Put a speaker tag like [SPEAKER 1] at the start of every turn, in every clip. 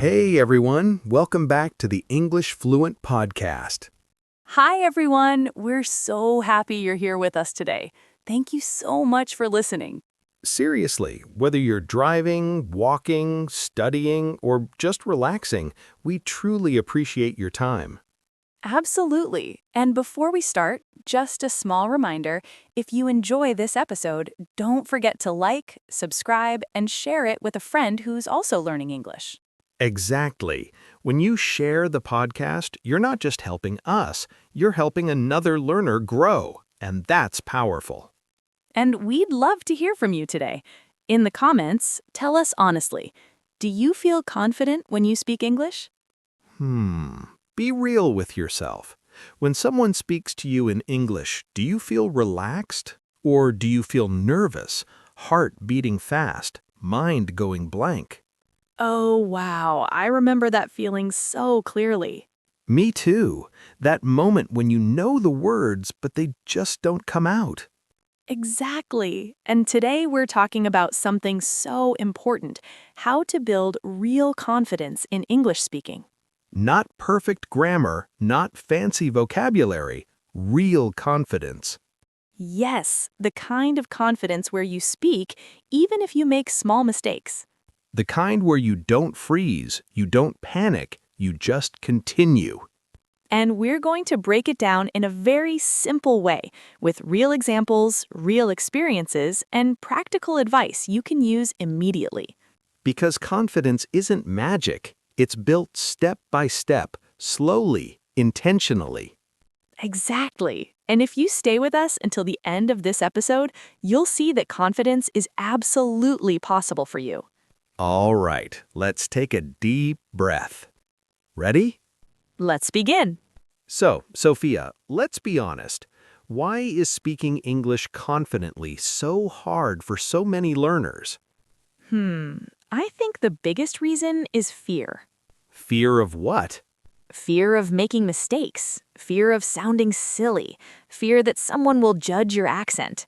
[SPEAKER 1] Hey everyone, welcome back to the English Fluent podcast.
[SPEAKER 2] Hi, everyone. We're so happy you're here with us today. Thank you so much for listening.
[SPEAKER 1] Seriously, whether you're driving, walking, studying, or just relaxing, we truly appreciate your time.
[SPEAKER 2] Absolutely. And before we start, just a small reminder, if you enjoy this episode, don't forget to like, subscribe, and share it with a friend who's also learning English.
[SPEAKER 1] Exactly. When you share the podcast, you're not just helping us, you're helping another learner grow, and that's powerful.
[SPEAKER 2] And we'd love to hear from you today. In the comments, tell us honestly, do you feel confident when you speak English?
[SPEAKER 1] Be real with yourself. When someone speaks to you in English, do you feel relaxed? Or do you feel nervous, heart beating fast, mind going blank?
[SPEAKER 2] Oh, wow. I remember that feeling so clearly.
[SPEAKER 1] Me too. That moment when you know the words, but they just don't come out.
[SPEAKER 2] Exactly. And today we're talking about something so important, how to build real confidence in English speaking.
[SPEAKER 1] Not perfect grammar, not fancy vocabulary, real confidence.
[SPEAKER 2] Yes, the kind of confidence where you speak even if you make small mistakes.
[SPEAKER 1] The kind where you don't freeze, you don't panic, you just continue.
[SPEAKER 2] And we're going to break it down in a very simple way with real examples, real experiences, and practical advice you can use immediately.
[SPEAKER 1] Because confidence isn't magic. It's built step by step, slowly, intentionally.
[SPEAKER 2] Exactly. And if you stay with us until the end of this episode, you'll see that confidence is absolutely possible for you.
[SPEAKER 1] All right, let's take a deep breath. Ready?
[SPEAKER 2] Let's begin.
[SPEAKER 1] So, Sophia, let's be honest. Why is speaking English confidently so hard for so many learners?
[SPEAKER 2] I think the biggest reason is fear.
[SPEAKER 1] Fear of what?
[SPEAKER 2] Fear of making mistakes, fear of sounding silly, fear that someone will judge your accent.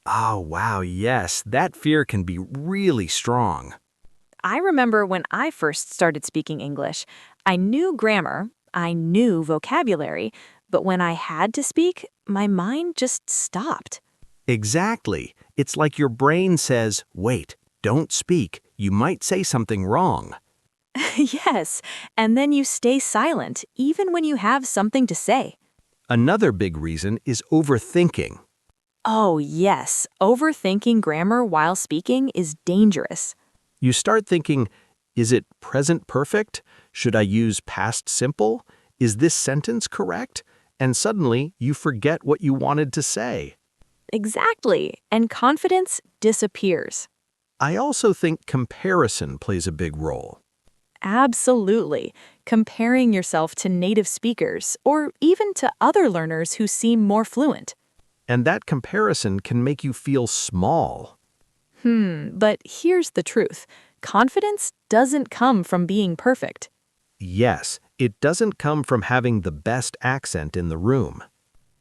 [SPEAKER 1] Oh, wow, yes, that fear can be really strong.
[SPEAKER 2] I remember when I first started speaking English, I knew grammar, I knew vocabulary, but when I had to speak, my mind just stopped.
[SPEAKER 1] Exactly. It's like your brain says, wait, don't speak. You might say something wrong.
[SPEAKER 2] Yes, and then you stay silent even when you have something to say.
[SPEAKER 1] Another big reason is overthinking.
[SPEAKER 2] Oh, yes, overthinking grammar while speaking is dangerous.
[SPEAKER 1] You start thinking, is it present perfect? Should I use past simple? Is this sentence correct? And suddenly, you forget what you wanted to say.
[SPEAKER 2] Exactly, and confidence disappears.
[SPEAKER 1] I also think comparison plays a big role.
[SPEAKER 2] Absolutely. Comparing yourself to native speakers or even to other learners who seem more fluent.
[SPEAKER 1] And that comparison can make you feel small.
[SPEAKER 2] But here's the truth. Confidence doesn't come from being perfect.
[SPEAKER 1] Yes, it doesn't come from having the best accent in the room.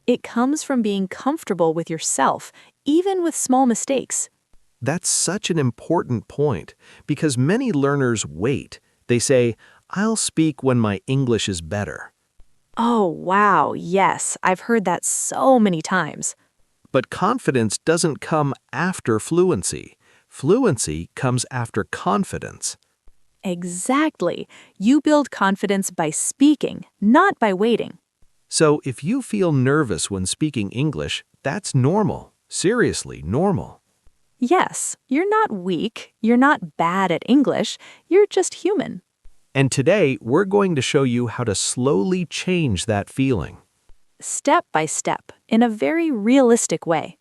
[SPEAKER 2] It comes from being comfortable with yourself, even with small mistakes.
[SPEAKER 1] That's such an important point because many learners wait. They say, I'll speak when my English is better.
[SPEAKER 2] Oh, wow, yes, I've heard that so many times.
[SPEAKER 1] But confidence doesn't come after fluency. Fluency comes after confidence.
[SPEAKER 2] Exactly. You build confidence by speaking, not by waiting.
[SPEAKER 1] So if you feel nervous when speaking English, that's normal. Seriously, normal.
[SPEAKER 2] Yes, you're not weak, you're not bad at English, you're just human.
[SPEAKER 1] And today, we're going to show you how to slowly change that feeling.
[SPEAKER 2] Step by step, in a very realistic way.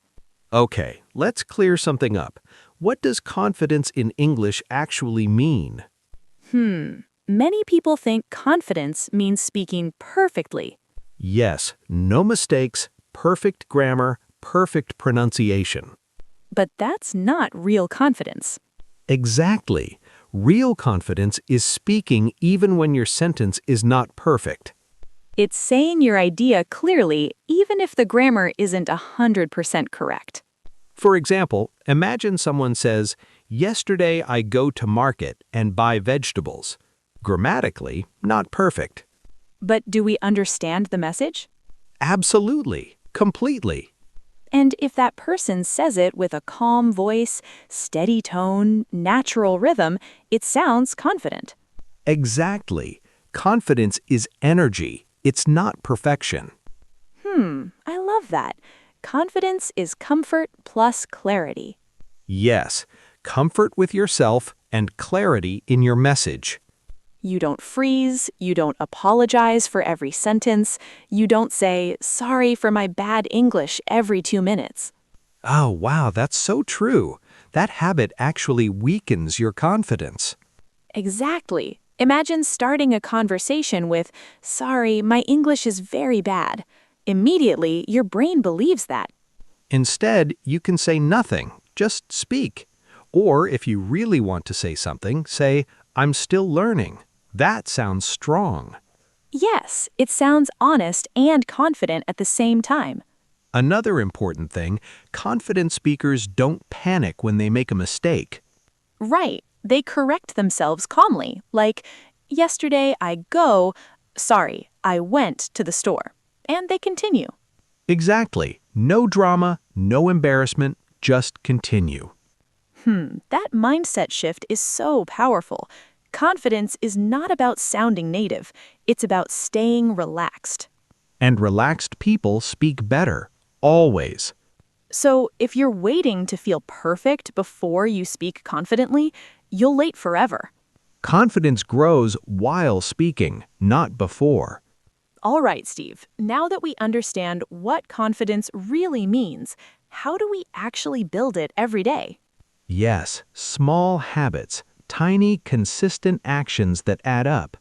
[SPEAKER 1] Okay, let's clear something up. What does confidence in English actually mean?
[SPEAKER 2] Many people think confidence means speaking perfectly.
[SPEAKER 1] Yes, no mistakes, perfect grammar, perfect pronunciation.
[SPEAKER 2] But that's not real confidence.
[SPEAKER 1] Exactly. Real confidence is speaking even when your sentence is not perfect.
[SPEAKER 2] It's saying your idea clearly, even if the grammar isn't 100% correct.
[SPEAKER 1] For example, imagine someone says, yesterday I go to market and buy vegetables. Grammatically, not perfect.
[SPEAKER 2] But do we understand the message?
[SPEAKER 1] Absolutely. Completely.
[SPEAKER 2] And if that person says it with a calm voice, steady tone, natural rhythm, it sounds confident.
[SPEAKER 1] Exactly. Confidence is energy. It's not perfection.
[SPEAKER 2] I love that. Confidence is comfort plus clarity.
[SPEAKER 1] Yes, comfort with yourself and clarity in your message.
[SPEAKER 2] You don't freeze, you don't apologize for every sentence, you don't say, sorry for my bad English every 2 minutes.
[SPEAKER 1] Oh, wow, that's so true. That habit actually weakens your confidence.
[SPEAKER 2] Exactly. Imagine starting a conversation with, sorry, my English is very bad. Immediately, your brain believes that.
[SPEAKER 1] Instead, you can say nothing, just speak. Or if you really want to say something, say, I'm still learning. That sounds strong.
[SPEAKER 2] Yes, it sounds honest and confident at the same time.
[SPEAKER 1] Another important thing, confident speakers don't panic when they make a mistake.
[SPEAKER 2] Right. They correct themselves calmly, like, yesterday I went to the store. And they continue.
[SPEAKER 1] Exactly. No drama, no embarrassment, just continue.
[SPEAKER 2] That mindset shift is so powerful. Confidence is not about sounding native, it's about staying relaxed.
[SPEAKER 1] And relaxed people speak better, always.
[SPEAKER 2] So, if you're waiting to feel perfect before you speak confidently, you'll wait forever.
[SPEAKER 1] Confidence grows while speaking, not before.
[SPEAKER 2] All right, Steve, now that we understand what confidence really means, how do we actually build it every day?
[SPEAKER 1] Yes, small habits, tiny, consistent actions that add up.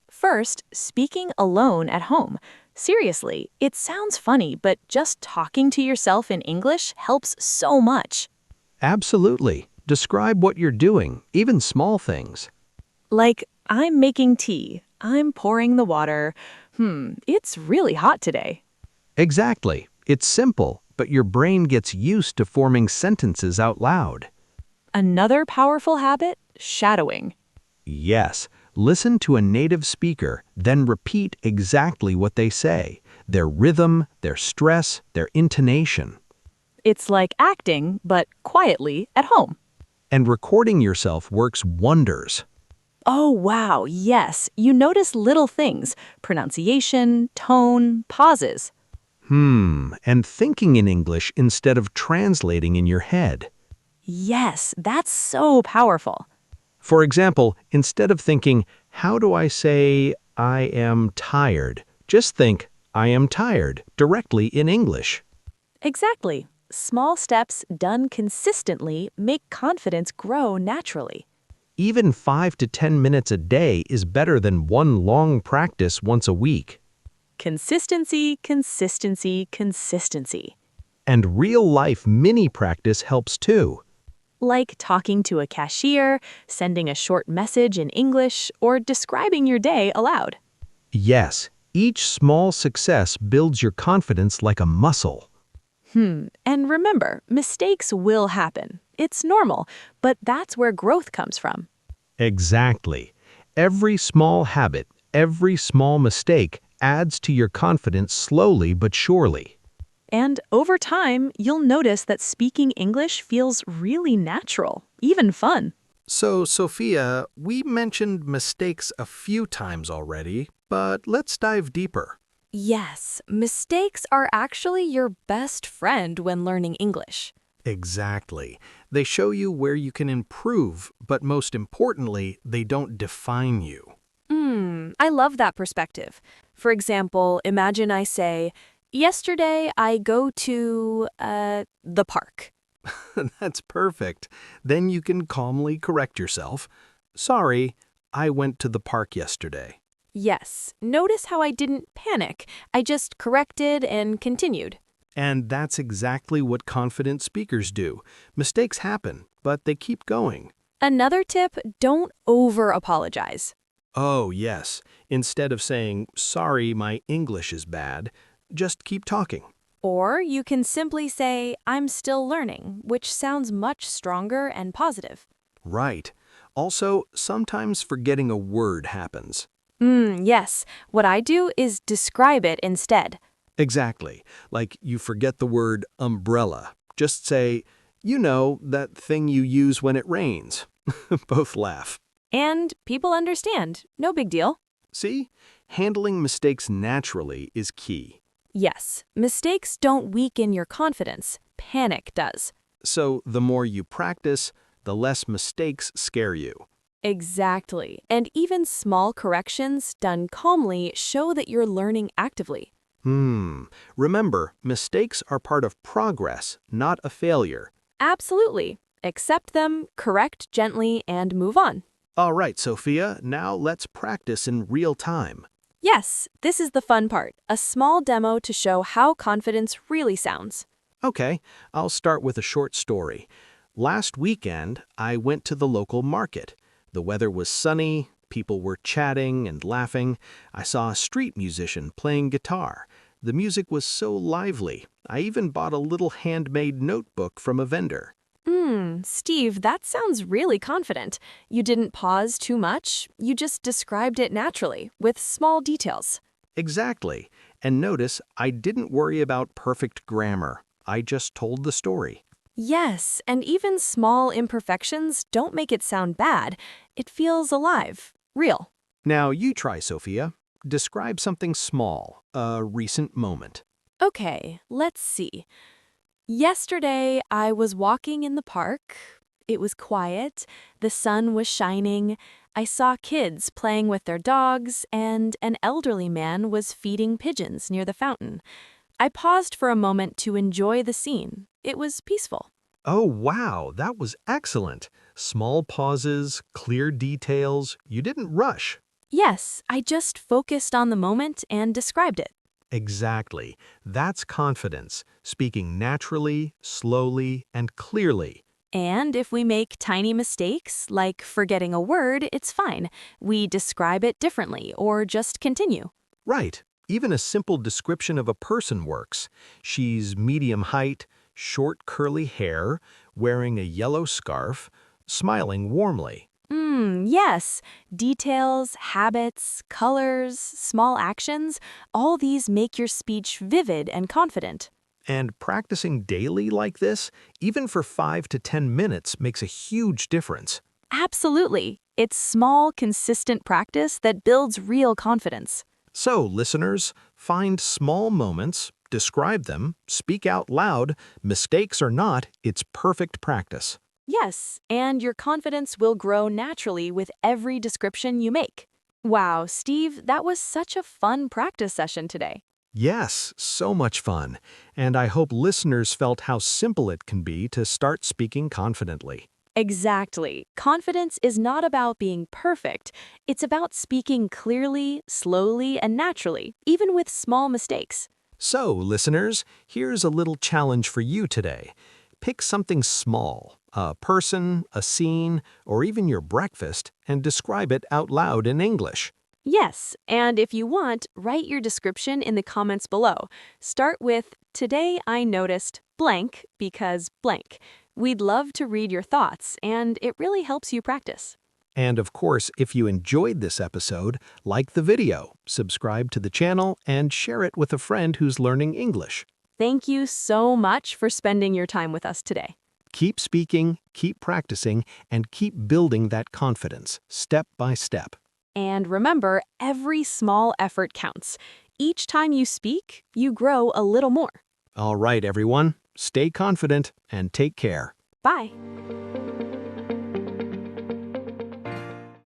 [SPEAKER 2] First, speaking alone at home. Seriously, it sounds funny, but just talking to yourself in English helps so much.
[SPEAKER 1] Absolutely. Describe what you're doing, even small things.
[SPEAKER 2] Like, I'm making tea, I'm pouring the water. It's really hot today.
[SPEAKER 1] Exactly. It's simple, but your brain gets used to forming sentences out loud.
[SPEAKER 2] Another powerful habit, shadowing.
[SPEAKER 1] Yes, listen to a native speaker, then repeat exactly what they say, their rhythm, their stress, their intonation.
[SPEAKER 2] It's like acting, but quietly at home.
[SPEAKER 1] And recording yourself works wonders.
[SPEAKER 2] Oh, wow, yes. You notice little things, pronunciation, tone, pauses.
[SPEAKER 1] And thinking in English instead of translating in your head.
[SPEAKER 2] Yes, that's so powerful.
[SPEAKER 1] For example, instead of thinking, how do I say I am tired? Just think, I am tired, directly in English.
[SPEAKER 2] Exactly. Small steps done consistently make confidence grow naturally.
[SPEAKER 1] Even 5 to 10 minutes a day is better than one long practice once a week.
[SPEAKER 2] Consistency, consistency, consistency.
[SPEAKER 1] And real-life mini practice helps too.
[SPEAKER 2] Like talking to a cashier, sending a short message in English, or describing your day aloud.
[SPEAKER 1] Yes, each small success builds your confidence like a muscle.
[SPEAKER 2] And remember, mistakes will happen. It's normal, but that's where growth comes from.
[SPEAKER 1] Exactly. Every small habit, every small mistake adds to your confidence slowly but surely.
[SPEAKER 2] And over time, you'll notice that speaking English feels really natural, even fun.
[SPEAKER 1] So, Sophia, we mentioned mistakes a few times already, but let's dive deeper.
[SPEAKER 2] Yes, mistakes are actually your best friend when learning English.
[SPEAKER 1] Exactly. They show you where you can improve, but most importantly, they don't define you.
[SPEAKER 2] I love that perspective. For example, imagine I say, yesterday I go to, the park.
[SPEAKER 1] That's perfect. Then you can calmly correct yourself. Sorry, I went to the park yesterday.
[SPEAKER 2] Yes, notice how I didn't panic. I just corrected and continued.
[SPEAKER 1] And that's exactly what confident speakers do. Mistakes happen, but they keep going.
[SPEAKER 2] Another tip, don't over-apologize.
[SPEAKER 1] Oh, yes. Instead of saying, sorry, my English is bad, just keep talking.
[SPEAKER 2] Or you can simply say, I'm still learning, which sounds much stronger and positive.
[SPEAKER 1] Right. Also, sometimes forgetting a word happens.
[SPEAKER 2] Yes. What I do is describe it instead.
[SPEAKER 1] Exactly. Like you forget the word umbrella. Just say, that thing you use when it rains. Both laugh.
[SPEAKER 2] And people understand. No big deal.
[SPEAKER 1] See? Handling mistakes naturally is key.
[SPEAKER 2] Yes, mistakes don't weaken your confidence. Panic does.
[SPEAKER 1] So the more you practice, the less mistakes scare you.
[SPEAKER 2] Exactly. And even small corrections done calmly show that you're learning actively.
[SPEAKER 1] Remember, mistakes are part of progress, not a failure.
[SPEAKER 2] Absolutely. Accept them, correct gently, and move on.
[SPEAKER 1] All right, Sophia, now let's practice in real time.
[SPEAKER 2] Yes, this is the fun part, a small demo to show how confidence really sounds.
[SPEAKER 1] Okay, I'll start with a short story. Last weekend, I went to the local market. The weather was sunny, people were chatting and laughing. I saw a street musician playing guitar. The music was so lively. I even bought a little handmade notebook from a vendor.
[SPEAKER 2] Steve, that sounds really confident. You didn't pause too much. You just described it naturally, with small details.
[SPEAKER 1] Exactly. And notice, I didn't worry about perfect grammar. I just told the story.
[SPEAKER 2] Yes, and even small imperfections don't make it sound bad. It feels alive, real.
[SPEAKER 1] Now you try, Sophia. Describe something small, a recent moment.
[SPEAKER 2] Okay, let's see. Yesterday, I was walking in the park. It was quiet. The sun was shining. I saw kids playing with their dogs, and an elderly man was feeding pigeons near the fountain. I paused for a moment to enjoy the scene. It was peaceful.
[SPEAKER 1] Oh, wow, that was excellent. Small pauses, clear details. You didn't rush.
[SPEAKER 2] Yes, I just focused on the moment and described it.
[SPEAKER 1] Exactly. That's confidence, speaking naturally, slowly, and clearly.
[SPEAKER 2] And if we make tiny mistakes, like forgetting a word, it's fine. We describe it differently or just continue.
[SPEAKER 1] Right. Even a simple description of a person works. She's medium height, short curly hair, wearing a yellow scarf, smiling warmly.
[SPEAKER 2] Yes. Details, habits, colors, small actions, all these make your speech vivid and confident.
[SPEAKER 1] And practicing daily like this, even for 5 to 10 minutes, makes a huge difference.
[SPEAKER 2] Absolutely. It's small, consistent practice that builds real confidence.
[SPEAKER 1] So, listeners, find small moments, describe them, speak out loud, mistakes or not, it's perfect practice.
[SPEAKER 2] Yes, and your confidence will grow naturally with every description you make. Wow, Steve, that was such a fun practice session today.
[SPEAKER 1] Yes, so much fun. And I hope listeners felt how simple it can be to start speaking confidently.
[SPEAKER 2] Exactly. Confidence is not about being perfect. It's about speaking clearly, slowly, and naturally, even with small mistakes.
[SPEAKER 1] So, listeners, here's a little challenge for you today. Pick something small, a person, a scene, or even your breakfast, and describe it out loud in English.
[SPEAKER 2] Yes, and if you want, write your description in the comments below. Start with, "Today I noticed blank because blank." We'd love to read your thoughts, and it really helps you practice.
[SPEAKER 1] And of course, if you enjoyed this episode, like the video, subscribe to the channel, and share it with a friend who's learning English.
[SPEAKER 2] Thank you so much for spending your time with us today.
[SPEAKER 1] Keep speaking, keep practicing, and keep building that confidence, step by step.
[SPEAKER 2] And remember, every small effort counts. Each time you speak, you grow a little more.
[SPEAKER 1] All right, everyone, stay confident and take care.
[SPEAKER 2] Bye.